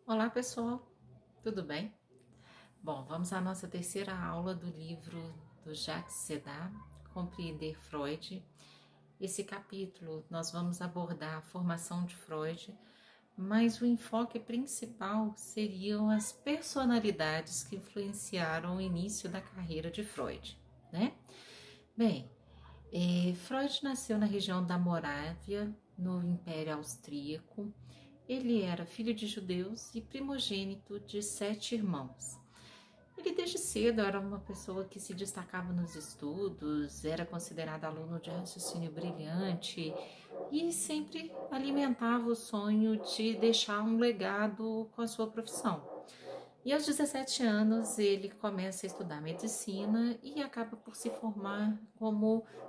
Olá, pessoal, tudo bem? Bom, vamos à nossa terceira aula do livro do Jacques Sedar, Compreender Freud. Esse capítulo nós vamos abordar a formação de Freud, mas o enfoque principal seriam as personalidades que influenciaram o início da carreira de Freud, né? Bem, Freud nasceu na região da Morávia, no Império Austríaco. Ele era filho de judeus e primogênito de 7 irmãos. Ele desde cedo era uma pessoa que se destacava nos estudos, era considerado aluno de raciocínio brilhante e sempre alimentava o sonho de deixar um legado com a sua profissão. E aos 17 anos ele começa a estudar medicina e acaba por se formar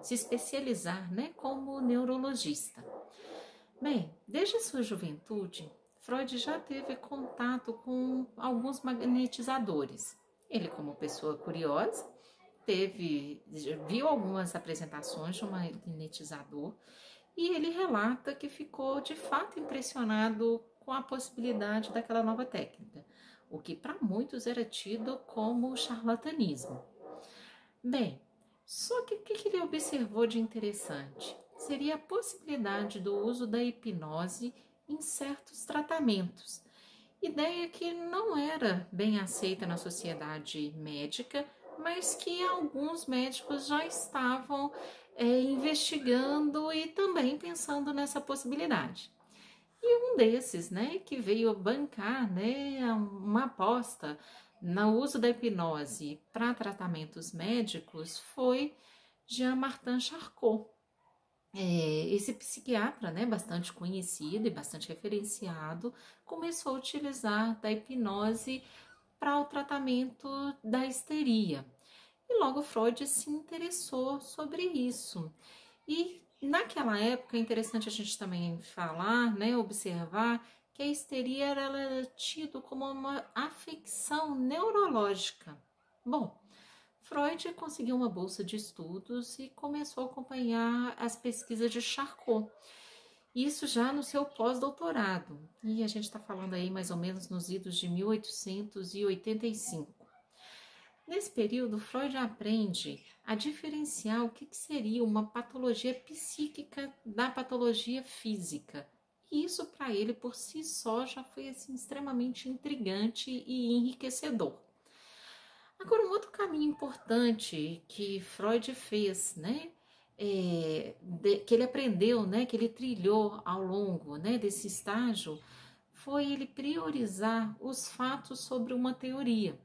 se especializar, como neurologista. Bem, desde a sua juventude, Freud já teve contato com alguns magnetizadores. Ele, como pessoa curiosa, viu algumas apresentações de um magnetizador e ele relata que ficou de fato impressionado com a possibilidade daquela nova técnica, o que para muitos era tido como charlatanismo. Bem, só que o que ele observou de interessante? Seria a possibilidade do uso da hipnose em certos tratamentos, ideia que não era bem aceita na sociedade médica, mas que alguns médicos já estavam investigando e também pensando nessa possibilidade. E um desses, que veio bancar, uma aposta no uso da hipnose para tratamentos médicos foi Jean-Martin Charcot. Esse psiquiatra, bastante conhecido e bastante referenciado, começou a utilizar da hipnose para o tratamento da histeria. E logo Freud se interessou sobre isso. E naquela época é interessante a gente também falar, observar que a histeria era tida como uma afecção neurológica. Bom, Freud conseguiu uma bolsa de estudos e começou a acompanhar as pesquisas de Charcot. Isso já no seu pós-doutorado. E a gente está falando aí mais ou menos nos idos de 1885. Nesse período, Freud aprende a diferenciar o que seria uma patologia psíquica da patologia física. E isso para ele por si só já foi extremamente intrigante e enriquecedor. Agora, um outro caminho importante que Freud fez, que ele aprendeu, que ele trilhou ao longo desse estágio, foi ele priorizar os fatos sobre uma teoria.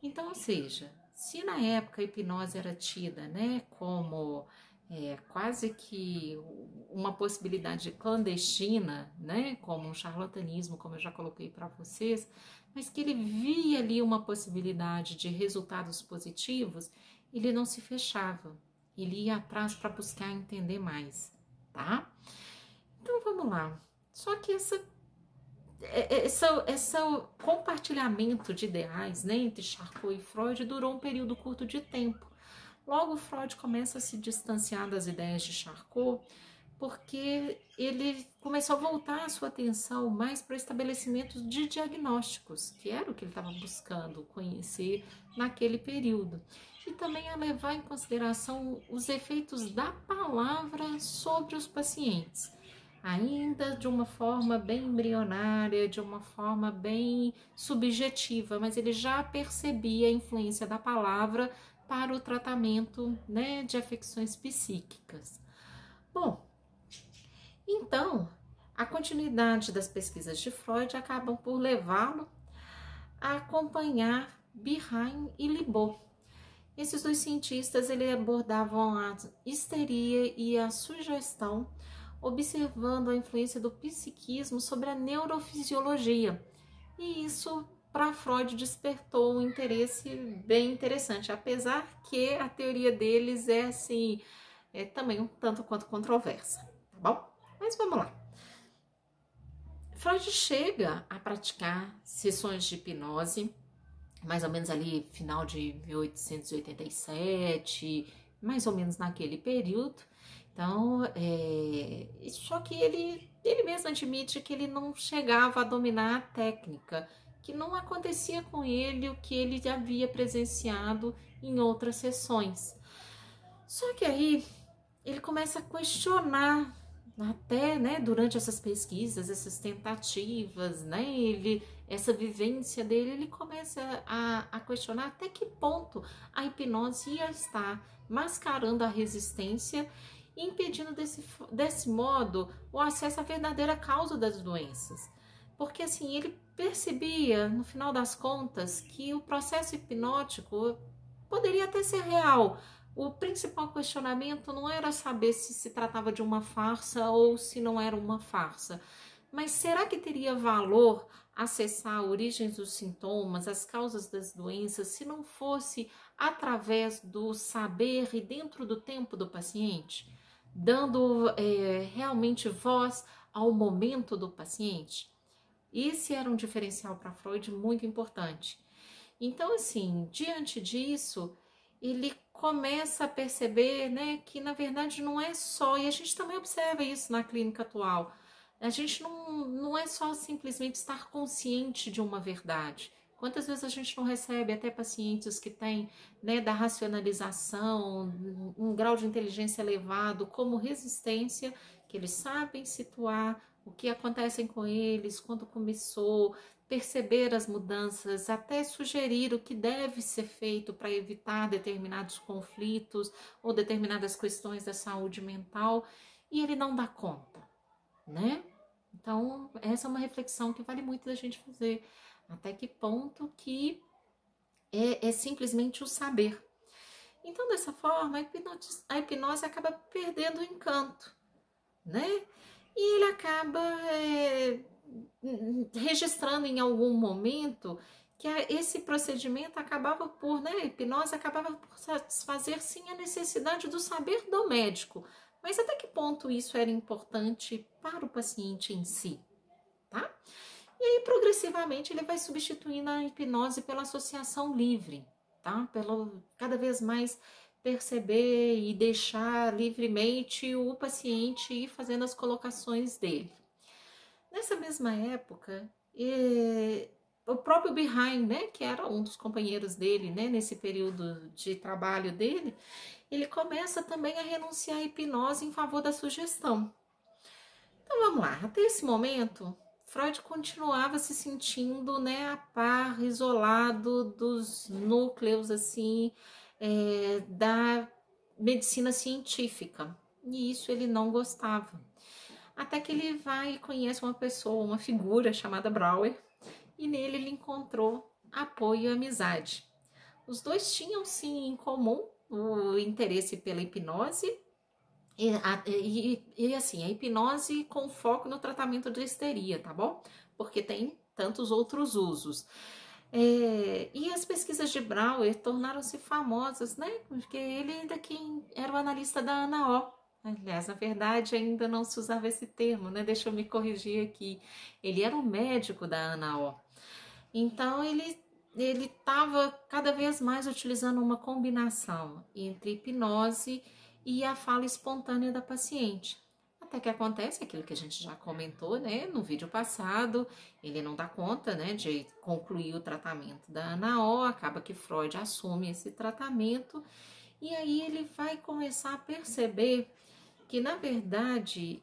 Então, ou seja, se na época a hipnose era tida como quase que uma possibilidade clandestina, como um charlatanismo, como eu já coloquei para vocês, mas que ele via ali uma possibilidade de resultados positivos, ele não se fechava, ele ia atrás para buscar entender mais, tá? Então vamos lá. Só que esse compartilhamento de ideais entre Charcot e Freud durou um período curto de tempo. Logo, Freud começa a se distanciar das ideias de Charcot, porque ele começou a voltar a sua atenção mais para o estabelecimento de diagnósticos, que era o que ele estava buscando conhecer naquele período, e também a levar em consideração os efeitos da palavra sobre os pacientes, ainda de uma forma bem embrionária, de uma forma bem subjetiva, mas ele já percebia a influência da palavra para o tratamento de afecções psíquicas. Bom, então, a continuidade das pesquisas de Freud acabam por levá-lo a acompanhar Biham e Libot. Esses dois cientistas abordavam a histeria e a sugestão, observando a influência do psiquismo sobre a neurofisiologia. E isso, para Freud, despertou um interesse bem interessante, apesar que a teoria deles é também um tanto quanto controversa, tá bom? Mas vamos lá. Freud chega a praticar sessões de hipnose, mais ou menos ali final de 1887, mais ou menos naquele período. Então, só que ele mesmo admite que ele não chegava a dominar a técnica, que não acontecia com ele o que ele já havia presenciado em outras sessões. Só que aí ele começa a questionar, até, né, durante essas pesquisas, essas tentativas, né, essa vivência dele, ele começa a questionar até que ponto a hipnose ia estar mascarando a resistência e impedindo desse modo o acesso à verdadeira causa das doenças. Porque assim, ele percebia, no final das contas, que o processo hipnótico poderia até ser real. O principal questionamento não era saber se tratava de uma farsa ou se não era uma farsa, mas será que teria valor acessar origens dos sintomas, as causas das doenças, se não fosse através do saber e dentro do tempo do paciente, dando realmente voz ao momento do paciente? Esse era um diferencial para Freud muito importante. Então, assim, diante disso, ele começa a perceber, né, que na verdade não é só, e a gente também observa isso na clínica atual, a gente não é só simplesmente estar consciente de uma verdade. Quantas vezes a gente não recebe até pacientes que têm, né, da racionalização, um grau de inteligência elevado como resistência, que eles sabem situar o que acontece com eles, quando começou, perceber as mudanças, até sugerir o que deve ser feito para evitar determinados conflitos ou determinadas questões da saúde mental, e ele não dá conta, né? Então, essa é uma reflexão que vale muito da gente fazer. Até que ponto que é simplesmente o saber. Então, dessa forma, a hipnose acaba perdendo o encanto, né? E ele acaba registrando em algum momento que esse procedimento acabava por, né, a hipnose acabava por satisfazer sim a necessidade do saber do médico, mas até que ponto isso era importante para o paciente em si, tá? E aí progressivamente ele vai substituindo a hipnose pela associação livre, tá? Pelo cada vez mais perceber e deixar livremente o paciente ir fazendo as colocações dele. Nessa mesma época, o próprio Behind, né, que era um dos companheiros dele, né, nesse período de trabalho dele, ele começa também a renunciar à hipnose em favor da sugestão. Então vamos lá, até esse momento, Freud continuava se sentindo, né, a par, isolado dos núcleos assim da medicina científica, e isso ele não gostava. Até que ele vai e conhece uma pessoa, uma figura chamada Brauer, e nele ele encontrou apoio e amizade. Os dois tinham sim em comum o interesse pela hipnose e assim, a hipnose com foco no tratamento de histeria, tá bom? Porque tem tantos outros usos. E as pesquisas de Brauer tornaram-se famosas, né? Porque ele ainda quem era o analista da Ana O. Aliás, na verdade, ainda não se usava esse termo, né? Deixa eu me corrigir aqui. Ele era o médico da Ana O. Então, ele estava cada vez mais utilizando uma combinação entre hipnose e a fala espontânea da paciente. Até que acontece aquilo que a gente já comentou, né, no vídeo passado, ele não dá conta, né, de concluir o tratamento da Ana O, acaba que Freud assume esse tratamento, e aí ele vai começar a perceber que, na verdade,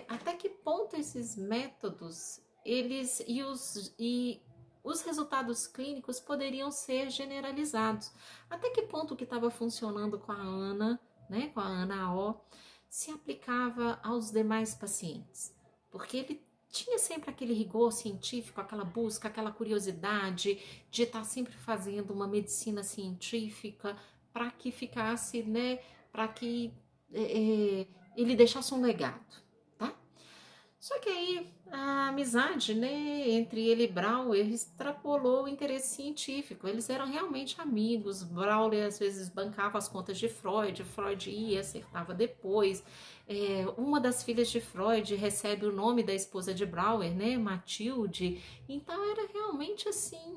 até que ponto esses métodos, os resultados clínicos poderiam ser generalizados. Até que ponto o que estava funcionando com a Ana, né, com a Ana O, se aplicava aos demais pacientes. Porque ele tinha sempre aquele rigor científico, aquela busca, aquela curiosidade de estar sempre fazendo uma medicina científica para que ficasse, né, para que ele deixasse um legado, tá? Só que aí a amizade, né, entre ele e Brauer extrapolou o interesse científico. Eles eram realmente amigos. Brauer às vezes bancava as contas de Freud, Freud ia, acertava depois. Uma das filhas de Freud recebe o nome da esposa de Brauer, né, Matilde. Então era realmente assim,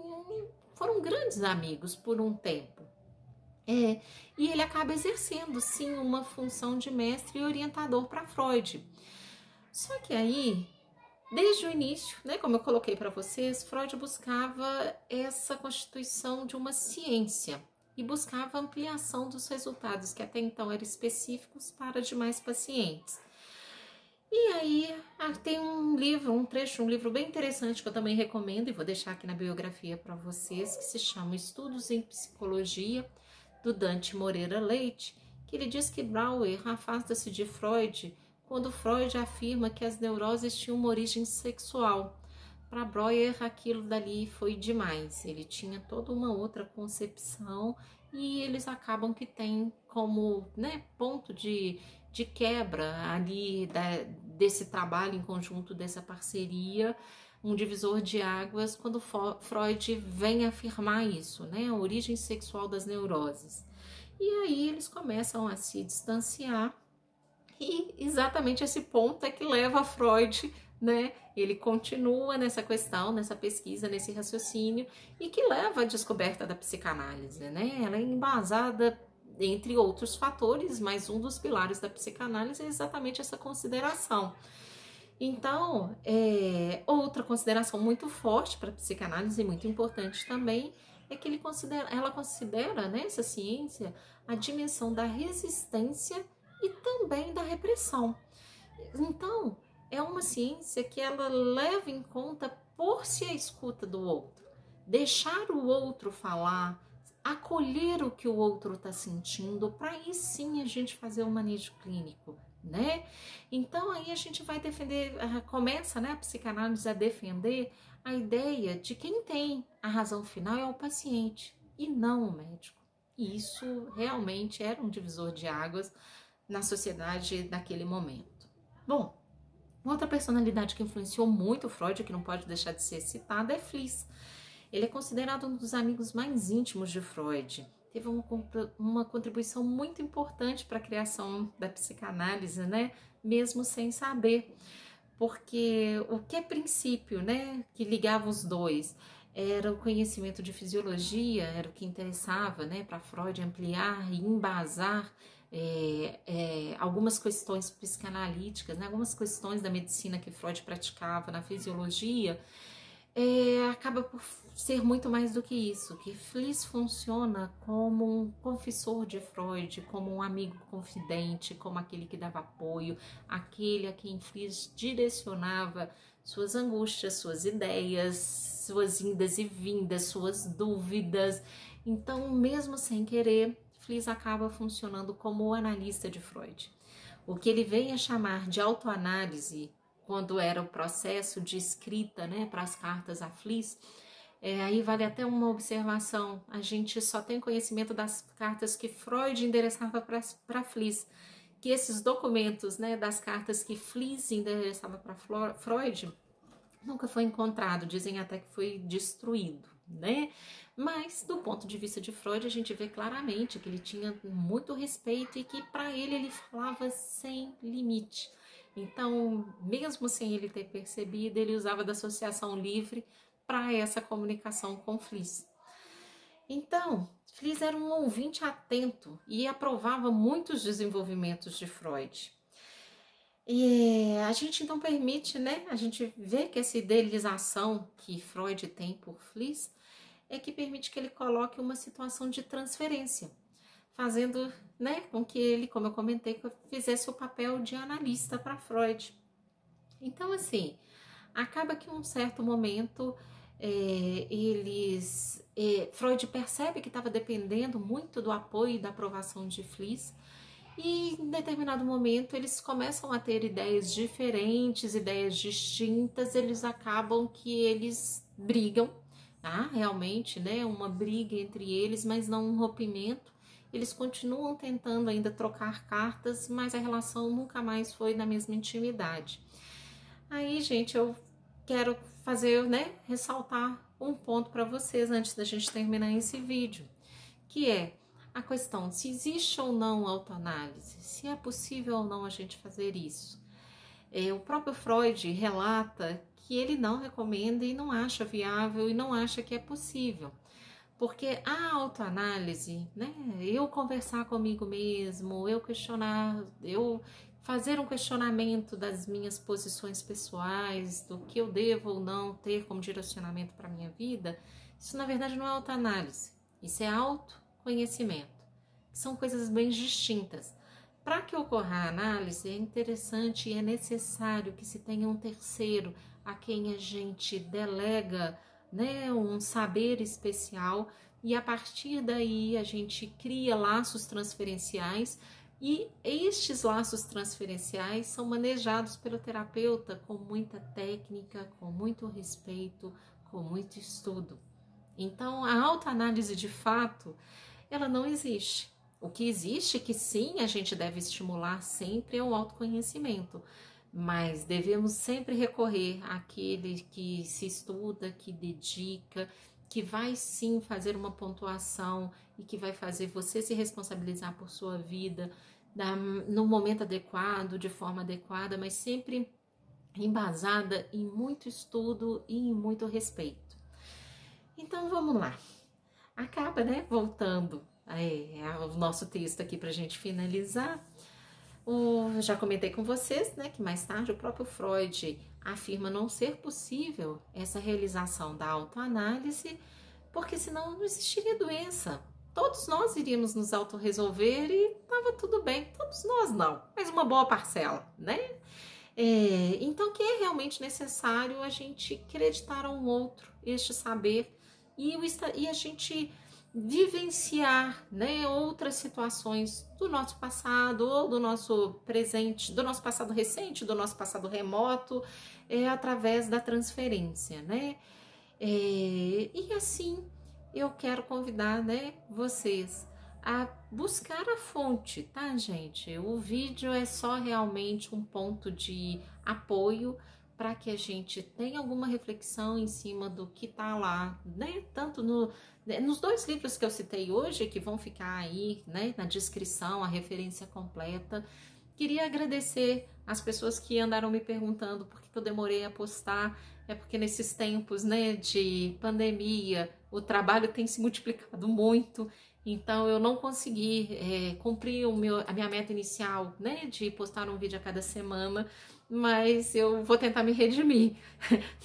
foram grandes amigos por um tempo. E ele acaba exercendo, sim, uma função de mestre e orientador para Freud. Só que aí, desde o início, né, como eu coloquei para vocês, Freud buscava essa constituição de uma ciência e buscava ampliação dos resultados que até então eram específicos para demais pacientes. E aí tem um livro, um livro bem interessante que eu também recomendo e vou deixar aqui na biografia para vocês, que se chama Estudos em Psicologia, do Dante Moreira Leite, que ele diz que Brauer afasta-se de Freud quando Freud afirma que as neuroses tinham uma origem sexual. Para Breuer, aquilo dali foi demais, ele tinha toda uma outra concepção e eles acabam que tem como, né, ponto de quebra ali desse trabalho em conjunto, dessa parceria, um divisor de águas quando Freud vem afirmar isso, né, a origem sexual das neuroses. E aí eles começam a se distanciar e exatamente esse ponto é que leva a Freud, né? Ele continua nessa questão, nessa pesquisa, nesse raciocínio e que leva à descoberta da psicanálise, né? Ela é embasada entre outros fatores, mas um dos pilares da psicanálise é exatamente essa consideração. Então, outra consideração muito forte para a psicanálise e muito importante também é que ela considera, né, essa ciência, a dimensão da resistência e também da repressão. Então, é uma ciência que ela leva em conta por-se a escuta do outro, deixar o outro falar, acolher o que o outro está sentindo, para aí sim a gente fazer o manejo clínico, né? Então aí a gente vai defender, começa, né, a psicanálise a defender a ideia de quem tem a razão final é o paciente e não o médico. E isso realmente era um divisor de águas na sociedade naquele momento. Bom, outra personalidade que influenciou muito Freud, que não pode deixar de ser citada, é Fliess. Ele é considerado um dos amigos mais íntimos de Freud. Teve uma contribuição muito importante para a criação da psicanálise, né? Mesmo sem saber. Porque o que é princípio, né, que ligava os dois era o conhecimento de fisiologia, era o que interessava, né, para Freud ampliar e embasar algumas questões psicanalíticas, né, algumas questões da medicina que Freud praticava na fisiologia. Acaba por ser muito mais do que isso, que Fliess funciona como um confessor de Freud, como um amigo confidente, como aquele que dava apoio, aquele a quem Fliess direcionava suas angústias, suas ideias, suas indas e vindas, suas dúvidas. Então, mesmo sem querer, Fliess acaba funcionando como o analista de Freud. O que ele vem a chamar de autoanálise, quando era o processo de escrita, né, para as cartas a Fliess, aí vale até uma observação, a gente só tem conhecimento das cartas que Freud endereçava para Fliess, que esses documentos, né, das cartas que Fliess endereçava para Freud, nunca foi encontrado, dizem até que foi destruído, né? Mas do ponto de vista de Freud, a gente vê claramente que ele tinha muito respeito e que para ele falava sem limite. Então, mesmo sem ele ter percebido, ele usava da associação livre para essa comunicação com Fliess. Então, Fliess era um ouvinte atento e aprovava muitos desenvolvimentos de Freud. E a gente então permite, né, a gente vê que essa idealização que Freud tem por Fliess é que permite que ele coloque uma situação de transferência, fazendo, né, com que ele, como eu comentei, fizesse o papel de analista para Freud. Então, assim, acaba que em um certo momento Freud percebe que estava dependendo muito do apoio e da aprovação de Fliess, e em determinado momento eles começam a ter ideias diferentes, ideias distintas, eles acabam que eles brigam, tá? Realmente, né, uma briga entre eles, mas não um rompimento. Eles continuam tentando ainda trocar cartas, mas a relação nunca mais foi na mesma intimidade. Aí, gente, eu quero fazer, né, ressaltar um ponto para vocês antes da gente terminar esse vídeo, que é a questão se existe ou não autoanálise, se é possível ou não a gente fazer isso. O próprio Freud relata que ele não recomenda e não acha viável e não acha que é possível. Porque a autoanálise, né? Eu conversar comigo mesmo, eu questionar, eu fazer um questionamento das minhas posições pessoais, do que eu devo ou não ter como direcionamento para a minha vida, isso na verdade não é autoanálise, isso é autoconhecimento. São coisas bem distintas. Para que ocorra a análise, é interessante e é necessário que se tenha um terceiro a quem a gente delega, né, um saber especial, e a partir daí a gente cria laços transferenciais, e estes laços transferenciais são manejados pelo terapeuta com muita técnica, com muito respeito, com muito estudo. Então, a autoanálise de fato, ela não existe. O que existe, que sim, a gente deve estimular sempre, é o autoconhecimento, mas devemos sempre recorrer àquele que se estuda, que dedica, que vai sim fazer uma pontuação e que vai fazer você se responsabilizar por sua vida no momento adequado, de forma adequada, mas sempre embasada em muito estudo e em muito respeito. Então vamos lá. Acaba, né, voltando ao nosso texto aqui para a gente finalizar. Já comentei com vocês, né, que mais tarde o próprio Freud afirma não ser possível essa realização da autoanálise, porque senão não existiria doença. Todos nós iríamos nos autorresolver e estava tudo bem. Todos nós não, mas uma boa parcela, né? Então que é realmente necessário a gente acreditar a um outro este saber e a gente vivenciar, né, outras situações do nosso passado ou do nosso presente, do nosso passado recente, do nosso passado remoto, através da transferência, né? E assim eu quero convidar, né, vocês a buscar a fonte, tá, gente? O vídeo é só realmente um ponto de apoio para que a gente tenha alguma reflexão em cima do que tá lá, né? Tanto nos dois livros que eu citei hoje, que vão ficar aí, né, na descrição, a referência completa. Queria agradecer as pessoas que andaram me perguntando por que eu demorei a postar. É porque nesses tempos, né, de pandemia, o trabalho tem se multiplicado muito, então eu não consegui cumprir a minha meta inicial, né, de postar um vídeo a cada semana, mas eu vou tentar me redimir.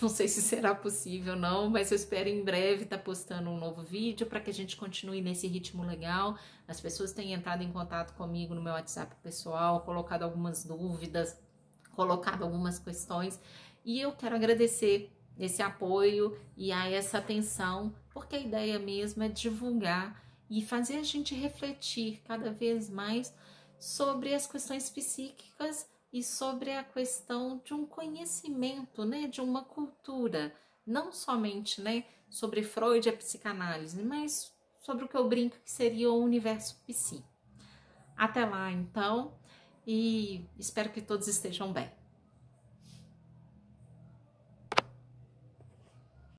Não sei se será possível não, mas eu espero em breve estar postando um novo vídeo para que a gente continue nesse ritmo legal. As pessoas têm entrado em contato comigo no meu WhatsApp pessoal, colocado algumas dúvidas, colocado algumas questões, e eu quero agradecer esse apoio e a essa atenção, porque a ideia mesmo é divulgar e fazer a gente refletir cada vez mais sobre as questões psíquicas e sobre a questão de um conhecimento, né, de uma cultura, não somente, né, sobre Freud e a psicanálise, mas sobre o que eu brinco que seria o universo psi. Até lá, então, e espero que todos estejam bem.